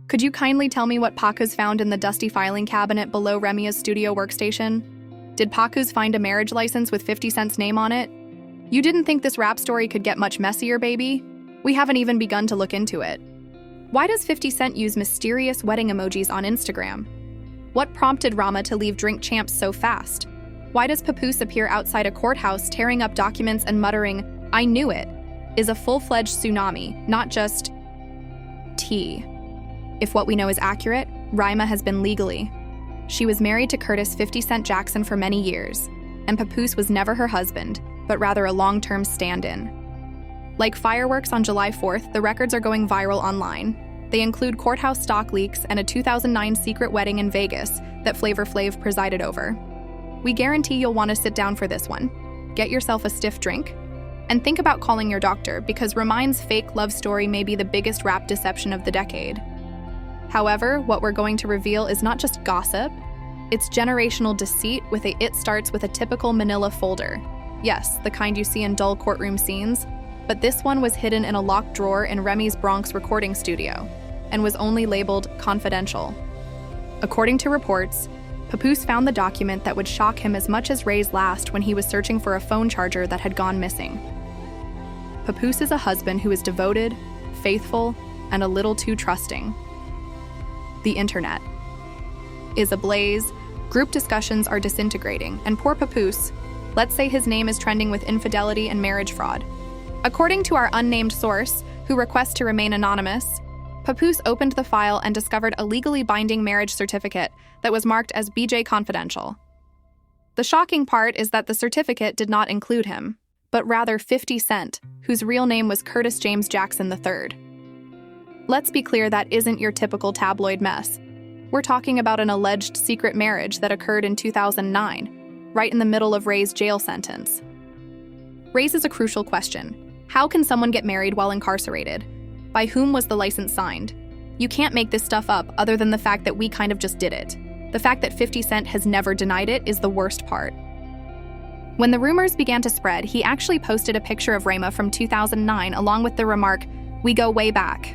Could you kindly tell me what Papoose found in the dusty filing cabinet below Remy's studio workstation? Did Papoose find a marriage license with 50 Cent's name on it? You didn't think this rap story could get much messier, baby? We haven't even begun to look into it. Why does 50 Cent use mysterious wedding emojis on Instagram? What prompted Rama to leave Drink Champs so fast? Why does Papoose appear outside a courthouse tearing up documents and muttering, "I knew it," is a full-fledged tsunami, not just tea? If what we know is accurate, Rima has been legally. She was married to Curtis 50 Cent Jackson for many years, and Papoose was never her husband, but rather a long-term stand-in. Like fireworks on July 4th, the records are going viral online. They include courthouse stock leaks and a 2009 secret wedding in Vegas that Flavor Flav presided over. We guarantee you'll want to sit down for this one. Get yourself a stiff drink, and think about calling your doctor because Remine's fake love story may be the biggest rap deception of the decade. However, what we're going to reveal is not just gossip, it's generational deceit with a "it starts with a typical manila folder." Yes, the kind you see in dull courtroom scenes, but this one was hidden in a locked drawer in Remy's Bronx recording studio and was only labeled confidential. According to reports, Papoose found the document that would shock him as much as Ray's last when he was searching for a phone charger that had gone missing. Papoose is a husband who is devoted, faithful, and a little too trusting. The internet is ablaze, group discussions are disintegrating, and poor Papoose, let's say his name is trending with infidelity and marriage fraud. According to our unnamed source, who requests to remain anonymous, Papoose opened the file and discovered a legally binding marriage certificate that was marked as BJ Confidential. The shocking part is that the certificate did not include him, but rather 50 Cent, whose real name was Curtis James Jackson III. Let's be clear, that isn't your typical tabloid mess. We're talking about an alleged secret marriage that occurred in 2009, right in the middle of Ray's jail sentence. Raises a crucial question. How can someone get married while incarcerated? By whom was the license signed? You can't make this stuff up other than the fact that we kind of just did it. The fact that 50 Cent has never denied it is the worst part. When the rumors began to spread, he actually posted a picture of Rama from 2009 along with the remark, "We go way back."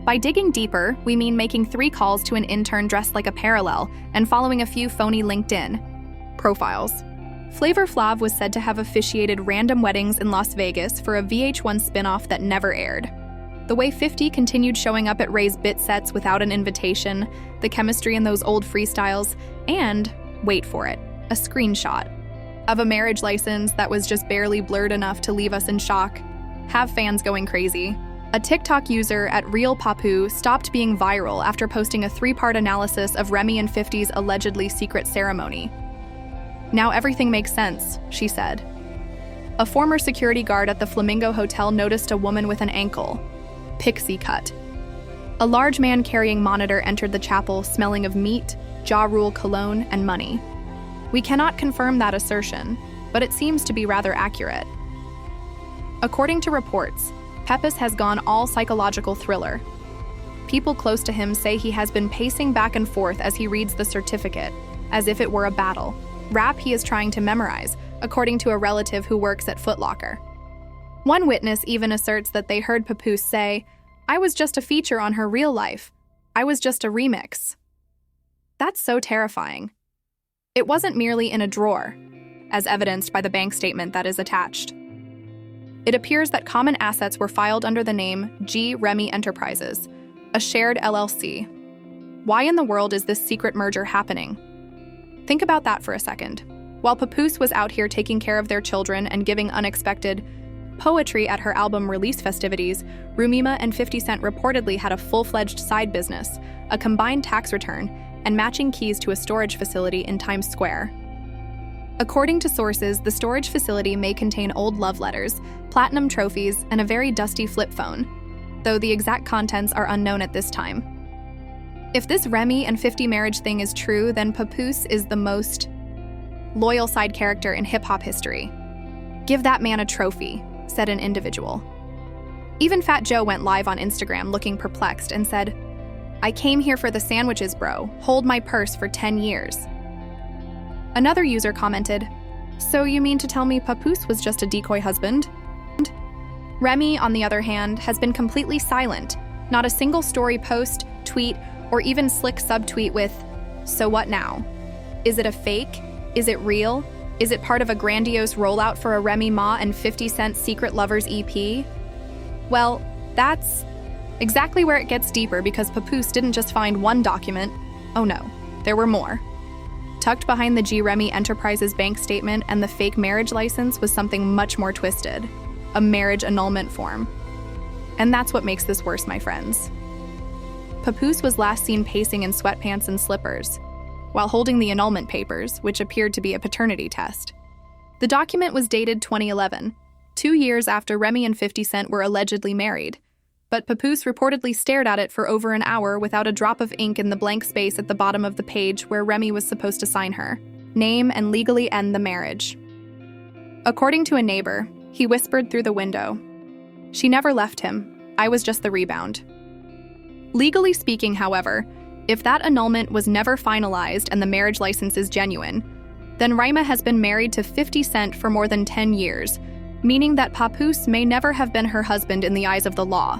By digging deeper, we mean making 3 calls to an intern dressed like a parallel and following a few phony LinkedIn profiles. Flavor Flav was said to have officiated random weddings in Las Vegas for a VH1 spinoff that never aired. The way 50 continued showing up at Ray's bit sets without an invitation, the chemistry in those old freestyles, and, wait for it, a screenshot of a marriage license that was just barely blurred enough to leave us in shock, have fans going crazy. A TikTok user at Real Papoose stopped being viral after posting a 3-part analysis of Remy and 50's allegedly secret ceremony. "Now everything makes sense," she said. A former security guard at the Flamingo Hotel noticed a woman with an ankle pixie cut. A large man carrying monitor entered the chapel smelling of meat, Ja Rule cologne, and money. We cannot confirm that assertion, but it seems to be rather accurate. According to reports, Papoose has gone all psychological thriller. People close to him say he has been pacing back and forth as he reads the certificate, as if it were a battle. Rap he is trying to memorize, according to a relative who works at Foot Locker. One witness even asserts that they heard Papoose say, "I was just a feature on her real life. I was just a remix." That's so terrifying. It wasn't merely in a drawer, as evidenced by the bank statement that is attached. It appears that common assets were filed under the name G. Remy Enterprises, a shared LLC. Why in the world is this secret merger happening? Think about that for a second. While Papoose was out here taking care of their children and giving unexpected poetry at her album release festivities, Rumima and 50 Cent reportedly had a full-fledged side business, a combined tax return, and matching keys to a storage facility in Times Square. According to sources, the storage facility may contain old love letters, platinum trophies, and a very dusty flip phone, though the exact contents are unknown at this time. If this Remy and 50 marriage thing is true, then Papoose is the most loyal side character in hip-hop history. "Give that man a trophy," said an individual. Even Fat Joe went live on Instagram looking perplexed and said, "I came here for the sandwiches, bro. Hold my purse for 10 years. Another user commented, "So you mean to tell me Papoose was just a decoy husband?" Remy, on the other hand, has been completely silent, Not a single story post, tweet, or even slick subtweet with, "So what now? Is it a fake? Is it real? Is it part of a grandiose rollout for a Remy Ma and 50 Cent Secret Lovers EP?" Well, that's exactly where it gets deeper, because Papoose didn't just find one document. Oh no, there were more. Tucked behind the G Remy Enterprises bank statement and the fake marriage license was something much more twisted, a marriage annulment form. And that's what makes this worse, my friends. Papoose was last seen pacing in sweatpants and slippers, while holding the annulment papers, which appeared to be a paternity test. The document was dated 2011, 2 years after Remy and 50 Cent were allegedly married, but Papoose reportedly stared at it for over an hour without a drop of ink in the blank space at the bottom of the page where Remy was supposed to sign her name and legally end the marriage. According to a neighbor, he whispered through the window, "She never left him. I was just the rebound." Legally speaking, however, if that annulment was never finalized and the marriage license is genuine, then Remy has been married to 50 Cent for more than 10 years, meaning that Papoose may never have been her husband in the eyes of the law,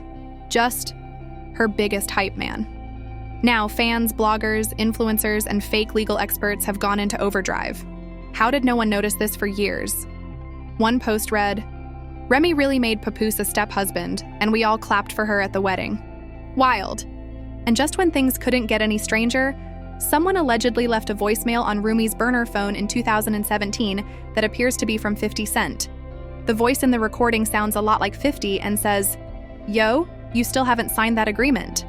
just her biggest hype man. Now, fans, bloggers, influencers, and fake legal experts have gone into overdrive. How did no one notice this for years? One post read, "Remy really made Papoose a step-husband, and we all clapped for her at the wedding. Wild." And just when things couldn't get any stranger, someone allegedly left a voicemail on Remy's burner phone in 2017 that appears to be from 50 Cent. The voice in the recording sounds a lot like 50 and says, "Yo, you still haven't signed that agreement."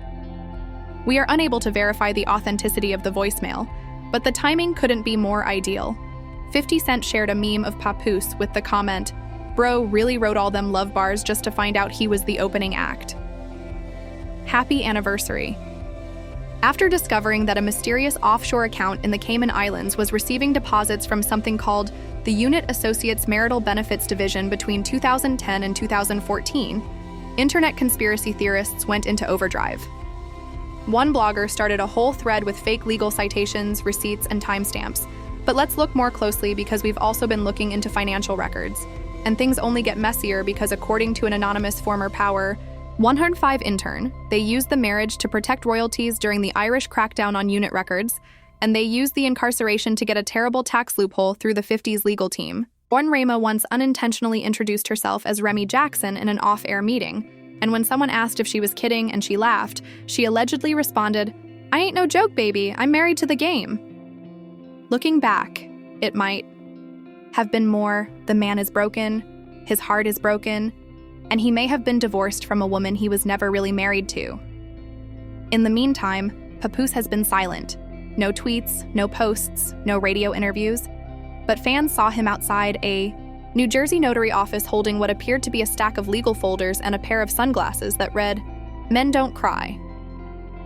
We are unable to verify the authenticity of the voicemail, but the timing couldn't be more ideal. 50 Cent shared a meme of Papoose with the comment, "Bro really wrote all them love bars just to find out he was the opening act." Happy anniversary. After discovering that a mysterious offshore account in the Cayman Islands was receiving deposits from something called the Unit Associates Marital Benefits Division between 2010 and 2014, internet conspiracy theorists went into overdrive. One blogger started a whole thread with fake legal citations, receipts, and timestamps. But let's look more closely, because we've also been looking into financial records. And things only get messier because, according to an anonymous former Power 105 intern, they used the marriage to protect royalties during the Irish crackdown on unit records, and they used the incarceration to get a terrible tax loophole through the 50s legal team. Remy once unintentionally introduced herself as Remy Jackson in an off-air meeting, and when someone asked if she was kidding and she laughed, she allegedly responded, "I ain't no joke, baby, I'm married to the game." Looking back, it might have been more, the man is broken, his heart is broken, and he may have been divorced from a woman he was never really married to. In the meantime, Papoose has been silent. No tweets, no posts, no radio interviews. But fans saw him outside a New Jersey notary office holding what appeared to be a stack of legal folders and a pair of sunglasses that read, "Men don't cry."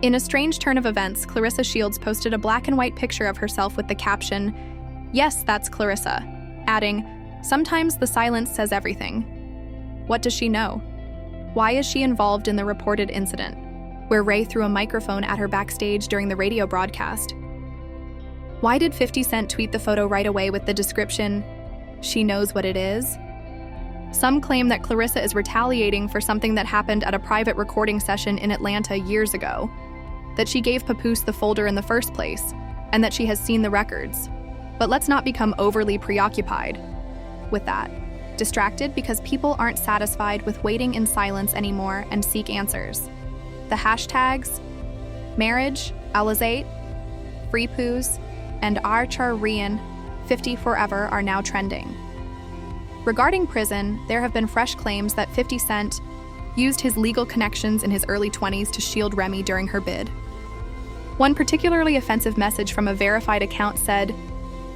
In a strange turn of events, Clarissa Shields posted a black and white picture of herself with the caption, "Yes, that's Clarissa," adding, "Sometimes the silence says everything." What does she know? Why is she involved in the reported incident, where Ray threw a microphone at her backstage during the radio broadcast? Why did 50 Cent tweet the photo right away with the description, "She knows what it is"? Some claim that Clarissa is retaliating for something that happened at a private recording session in Atlanta years ago, that she gave Papoose the folder in the first place, and that she has seen the records. But let's not become overly preoccupied with that. Distracted because people aren't satisfied with waiting in silence anymore and seek answers. The hashtags marriage, Alizate, Freepoos, and Archarian 50 Forever are now trending. Regarding prison, there have been fresh claims that 50 Cent used his legal connections in his early 20s to shield Remy during her bid. One particularly offensive message from a verified account said,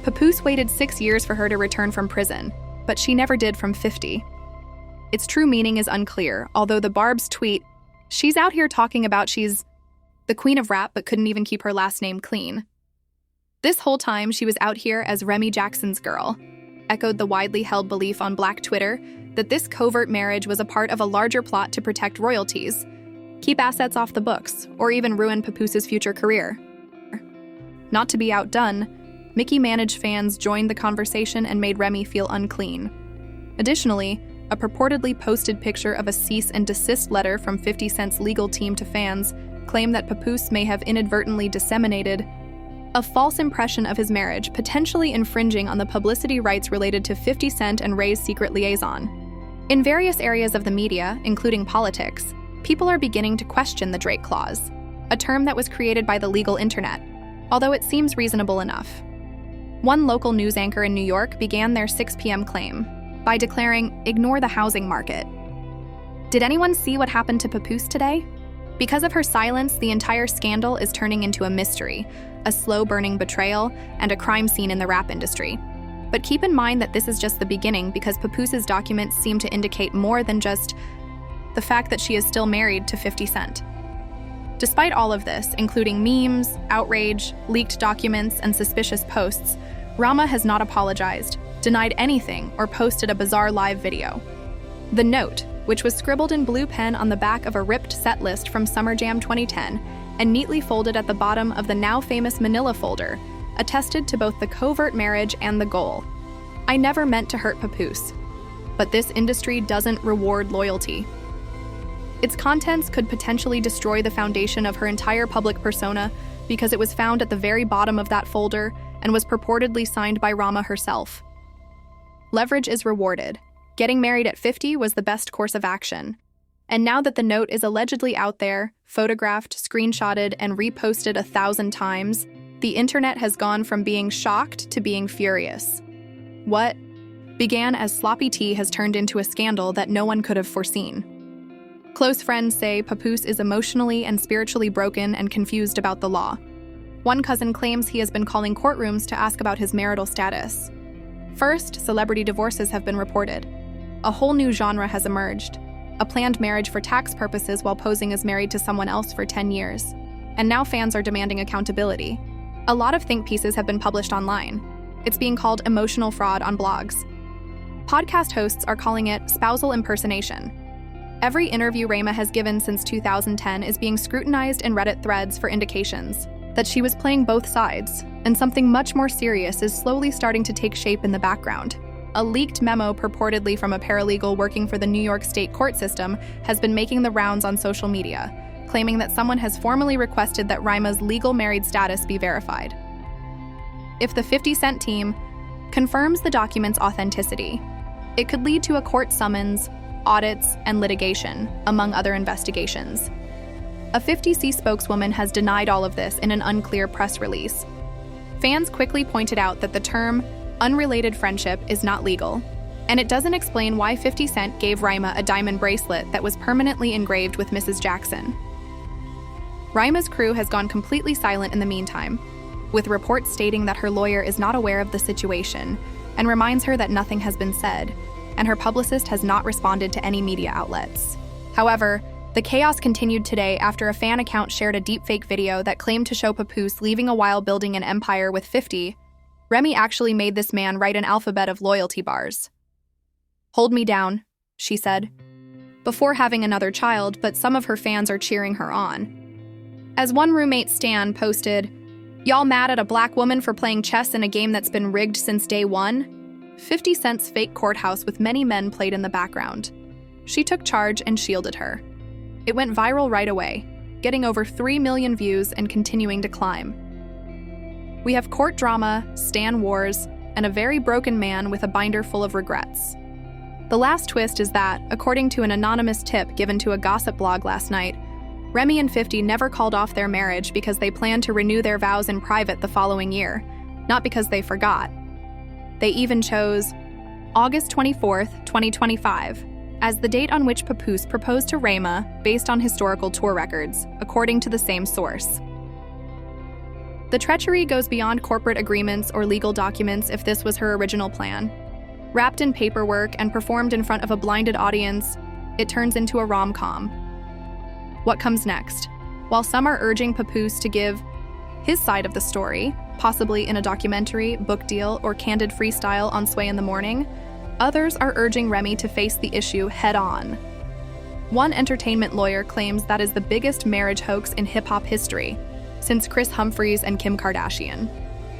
"Papoose waited 6 years for her to return from prison, but she never did from 50. Its true meaning is unclear, although the Barb's tweet, "She's out here talking about she's the queen of rap but couldn't even keep her last name clean. This whole time she was out here as Remy Jackson's girl," echoed the widely held belief on Black Twitter that this covert marriage was a part of a larger plot to protect royalties, keep assets off the books, or even ruin Papoose's future career. Not to be outdone, Mickey Manage fans joined the conversation and made Remy feel unclean. Additionally, a purportedly posted picture of a cease and desist letter from 50 Cent's legal team to fans claim that Papoose may have inadvertently disseminated a false impression of his marriage, potentially infringing on the publicity rights related to 50 Cent and Ray's secret liaison. In various areas of the media, including politics, people are beginning to question the Drake Clause, a term that was created by the legal internet, although it seems reasonable enough. One local news anchor in New York began their 6 p.m. claim by declaring, "Ignore the housing market." Did anyone see what happened to Papoose today? Because of her silence, the entire scandal is turning into a mystery, a slow-burning betrayal, and a crime scene in the rap industry. But keep in mind that this is just the beginning, because Papoose's documents seem to indicate more than just the fact that she is still married to 50 Cent. Despite all of this, including memes, outrage, leaked documents, and suspicious posts, Rama has not apologized, denied anything, or posted a bizarre live video. The note, which was scribbled in blue pen on the back of a ripped set list from Summer Jam 2010 and neatly folded at the bottom of the now famous Manila folder, attested to both the covert marriage and the goal. "I never meant to hurt Papoose, but this industry doesn't reward loyalty." Its contents could potentially destroy the foundation of her entire public persona because it was found at the very bottom of that folder and was purportedly signed by Rama herself. Leverage is rewarded. Getting married at 50 was the best course of action. And now that the note is allegedly out there, photographed, screenshotted, and reposted 1,000 times, the internet has gone from being shocked to being furious. What began as sloppy tea has turned into a scandal that no one could have foreseen. Close friends say Papoose is emotionally and spiritually broken and confused about the law. One cousin claims he has been calling courtrooms to ask about his marital status. First, celebrity divorces have been reported. A whole new genre has emerged, a planned marriage for tax purposes while posing as married to someone else for 10 years. And now fans are demanding accountability. A lot of think pieces have been published online. It's being called emotional fraud on blogs. Podcast hosts are calling it spousal impersonation. Every interview Remy has given since 2010 is being scrutinized in Reddit threads for indications that she was playing both sides, and something much more serious is slowly starting to take shape in the background. A leaked memo purportedly from a paralegal working for the New York State court system has been making the rounds on social media, claiming that someone has formally requested that Rema's legal married status be verified. If the 50 Cent team confirms the document's authenticity, it could lead to a court summons, audits, and litigation, among other investigations. A 50C spokeswoman has denied all of this in an unclear press release. Fans quickly pointed out that the term unrelated friendship is not legal, and it doesn't explain why 50 Cent gave Rema a diamond bracelet that was permanently engraved with Mrs. Jackson. Rema's crew has gone completely silent in the meantime, with reports stating that her lawyer is not aware of the situation and reminds her that nothing has been said, and her publicist has not responded to any media outlets. However, the chaos continued today after a fan account shared a deepfake video that claimed to show Papoose leaving a while building an empire with 50. Remy actually made this man write an alphabet of loyalty bars. "Hold me down," she said, before having another child, but some of her fans are cheering her on. As one roommate Stan posted, "Y'all mad at a black woman for playing chess in a game that's been rigged since day one?" 50 Cent's fake courthouse with many men played in the background. She took charge and shielded her. It went viral right away, getting over 3 million views and continuing to climb. We have court drama, Stan wars, and a very broken man with a binder full of regrets. The last twist is that, according to an anonymous tip given to a gossip blog last night, Remy and 50 never called off their marriage because they planned to renew their vows in private the following year, not because they forgot. They even chose August 24th, 2025, as the date on which Papoose proposed to Rema based on historical tour records, according to the same source. The treachery goes beyond corporate agreements or legal documents if this was her original plan. Wrapped in paperwork and performed in front of a blinded audience, it turns into a rom-com. What comes next? While some are urging Papoose to give his side of the story, possibly in a documentary, book deal, or candid freestyle on Sway in the Morning, others are urging Remy to face the issue head-on. One entertainment lawyer claims that is the biggest marriage hoax in hip-hop history, since Chris Humphries and Kim Kardashian.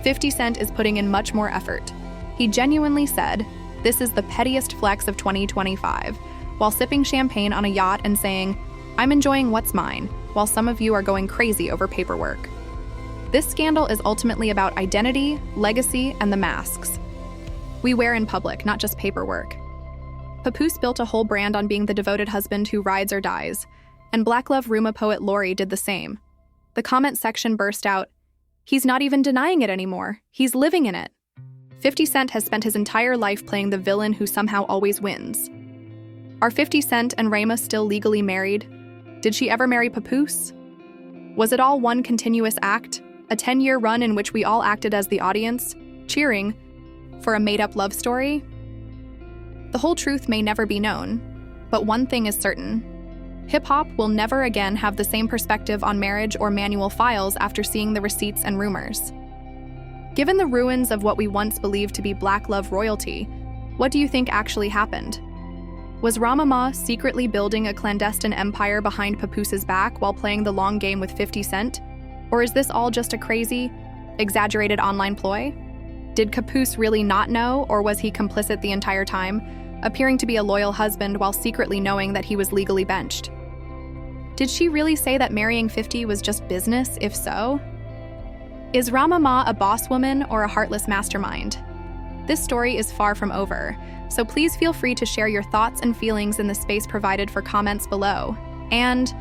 50 Cent is putting in much more effort. He genuinely said, This is the pettiest flex of 2025, while sipping champagne on a yacht and saying, "I'm enjoying what's mine," while some of you are going crazy over paperwork. This scandal is ultimately about identity, legacy, and the masks we wear in public, not just paperwork. Papoose built a whole brand on being the devoted husband who rides or dies, and Black Love rumor poet Lori did the same. The comment section burst out, "He's not even denying it anymore. He's living in it." 50 Cent has spent his entire life playing the villain who somehow always wins. Are 50 Cent and Remy still legally married? Did she ever marry Papoose? Was it all one continuous act? A 10-year run in which we all acted as the audience, cheering for a made-up love story? The whole truth may never be known, but one thing is certain. Hip-hop will never again have the same perspective on marriage or manual files after seeing the receipts and rumors. Given the ruins of what we once believed to be Black Love royalty, what do you think actually happened? Was Remy secretly building a clandestine empire behind Papoose's back while playing the long game with 50 Cent? Or is this all just a crazy, exaggerated online ploy? Did Papoose really not know, or was he complicit the entire time, appearing to be a loyal husband while secretly knowing that he was legally benched? Did she really say that marrying 50 was just business, if so? Is Remy a boss woman or a heartless mastermind? This story is far from over, so please feel free to share your thoughts and feelings in the space provided for comments below. And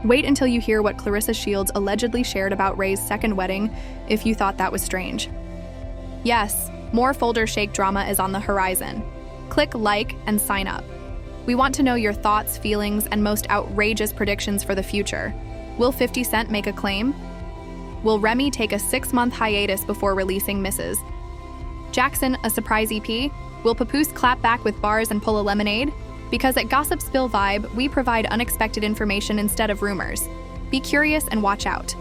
wait until you hear what Clarissa Shields allegedly shared about Ray's second wedding if you thought that was strange. Yes, more folder shake drama is on the horizon. Click like and sign up. We want to know your thoughts, feelings, and most outrageous predictions for the future. Will 50 Cent make a claim? Will Remy take a 6-month hiatus before releasing Mrs. Jackson a surprise EP? Will Papoose clap back with bars and pull a lemonade? Because at Gossip Spill Vibe, we provide unexpected information instead of rumors. Be curious and watch out.